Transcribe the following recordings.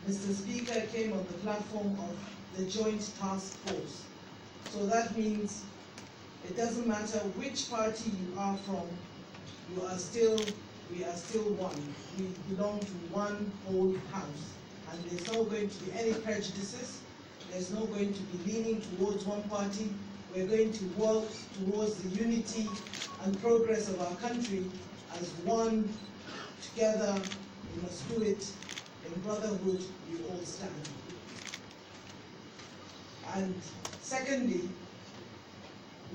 Mr. Speaker, came on the platform of the Joint Task Force. So that means it doesn't matter which party you are from, we are still one. We belong to one whole house. And there's not going to be any prejudices. There's not going to be leaning towards one party. We're going to work towards the unity and progress of our country as one. Together, we must do it. In brotherhood, we all stand. And secondly,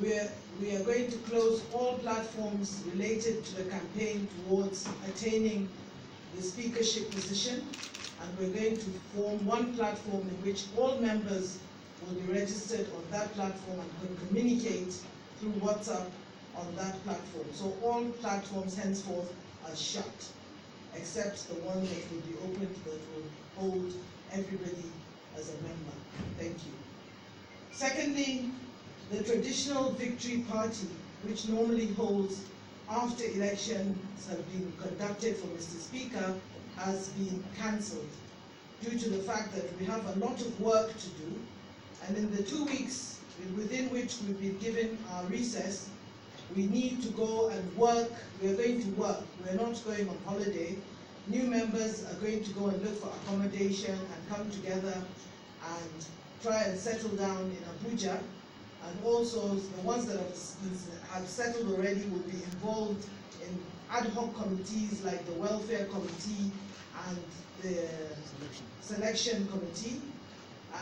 we are going to close all platforms related to the campaign towards attaining the speakership position, and we're going to form one platform in which all members will be registered on that platform and can communicate through WhatsApp on that platform. So all platforms henceforth are shut, except the one that will be opened that will hold everybody as a member. Thank you. Secondly, the traditional victory party, which normally holds after elections have been conducted for Mr. Speaker, has been cancelled due to the fact that we have a lot of work to do, and in the 2 weeks within which we've been given our recess, we need to go and work. We're going to work. We're not going on holiday. New members are going to go and look for accommodation and come together and try and settle down in Abuja. And also the ones that have settled already will be involved in ad hoc committees like the Welfare Committee and the Selection Committee.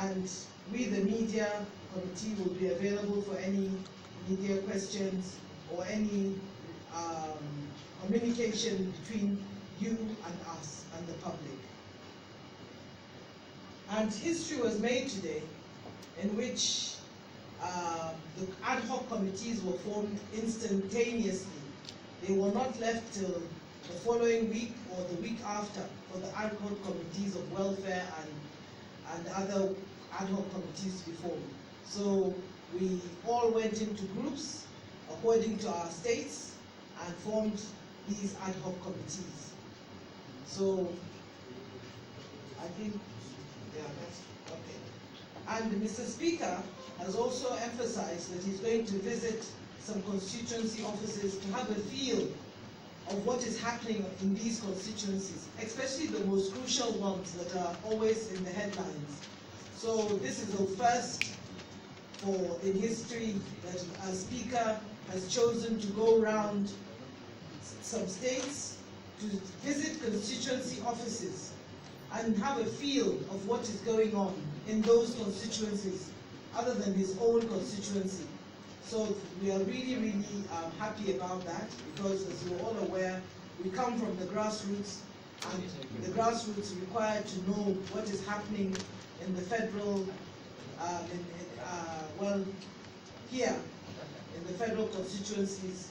And we, the Media Committee, will be available for any media questions or any communication between you and us and the public. And history was made today in which the ad hoc committees were formed instantaneously. They were not left till the following week or the week after for the ad hoc committees of welfare and other ad hoc committees to be formed. So we all went into groups according to our states and formed these ad hoc committees. So I think, yeah, that's okay. And Mr. Speaker has also emphasized that he's going to visit some constituency offices to have a feel of what is happening in these constituencies, especially the most crucial ones that are always in the headlines. So this is the first in history that a speaker has chosen to go around some states to visit constituency offices and have a feel of what is going on in those constituencies other than his own constituency. So we are really, really happy about that, because as you're all aware, we come from the grassroots, and the grassroots require to know what is happening in the federal, here in the federal constituencies.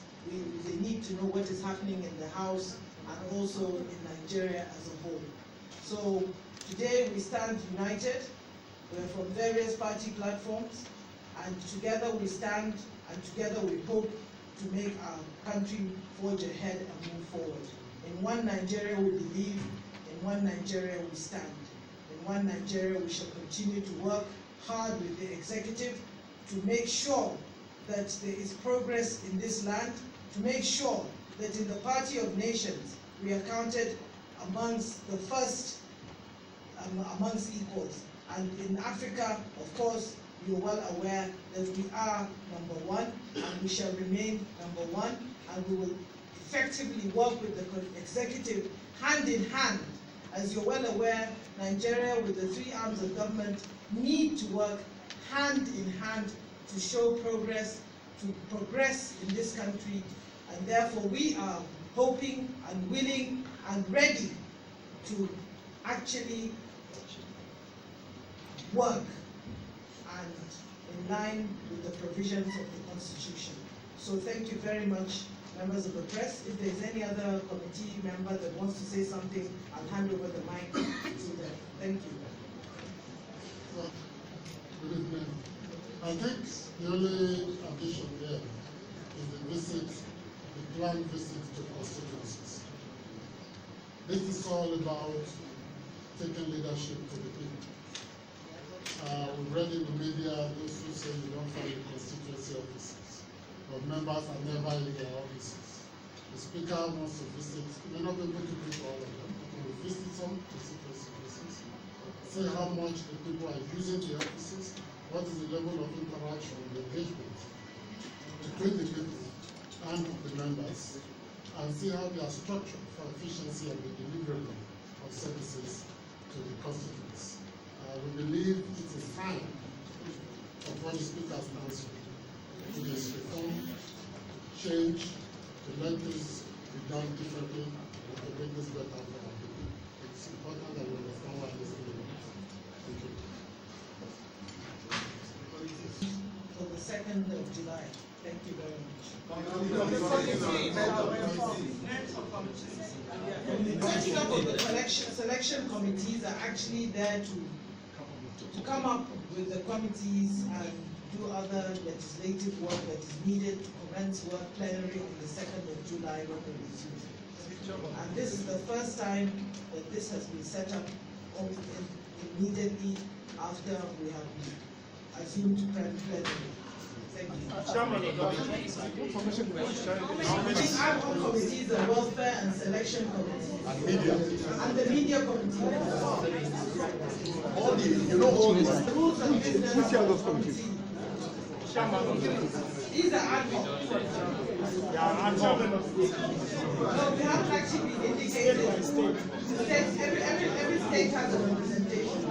They need to know what is happening in the House and also in Nigeria as a whole. So today we stand united. We're from various party platforms, and together we stand, and together we hope to make our country forge ahead and move forward. In one Nigeria we believe, in one Nigeria we stand. In one Nigeria we shall continue to work hard with the executive to make sure that there is progress in this land, to make sure that in the Party of Nations we are counted amongst the first, amongst equals. And in Africa, of course, you're well aware that we are #1, and we shall remain #1, and we will effectively work with the executive hand in hand. As you're well aware, Nigeria, with the 3 arms of government, need to work hand in hand to show progress, to progress in this country, and therefore we are hoping and willing and ready to actually work and in line with the provisions of the Constitution. So thank you very much, members of the press. If there's any other committee member that wants to say something, I'll hand over the mic to them. Thank you. Good evening. I think the only addition here is the planned visit to constituencies. This is all about taking leadership to the people. We've read in the media those who say you don't find the constituency offices, but members are never in their offices. The speaker wants to visit, may not be able to visit all of them, but will visit some constituency offices, see how much the people are using the offices, what is the level of interaction, the engagement between the people and the members, and see how they are structured for efficiency and the delivery of services to the constituents. We believe it is time of what the speaker stands for. It is reform, change, to let this be done differently, and to make this better for our people. It's important that we understand what this means. Thank you. For the 2nd of July. Thank you very much. Setting up of the selection committees are actually there to come up with the committees and do other legislative work that is needed to commence work plenary on the 2nd of July when we resume. And this is the first time that this has been set up immediately after we have assumed plenary. Thank you. Chairman, committees, the welfare and selection committee. And media. And the media committee. All the, you know, all the rules and business. Which are those committees? These are ad hoc. No, we haven't actually been indicated. Every state has a representation.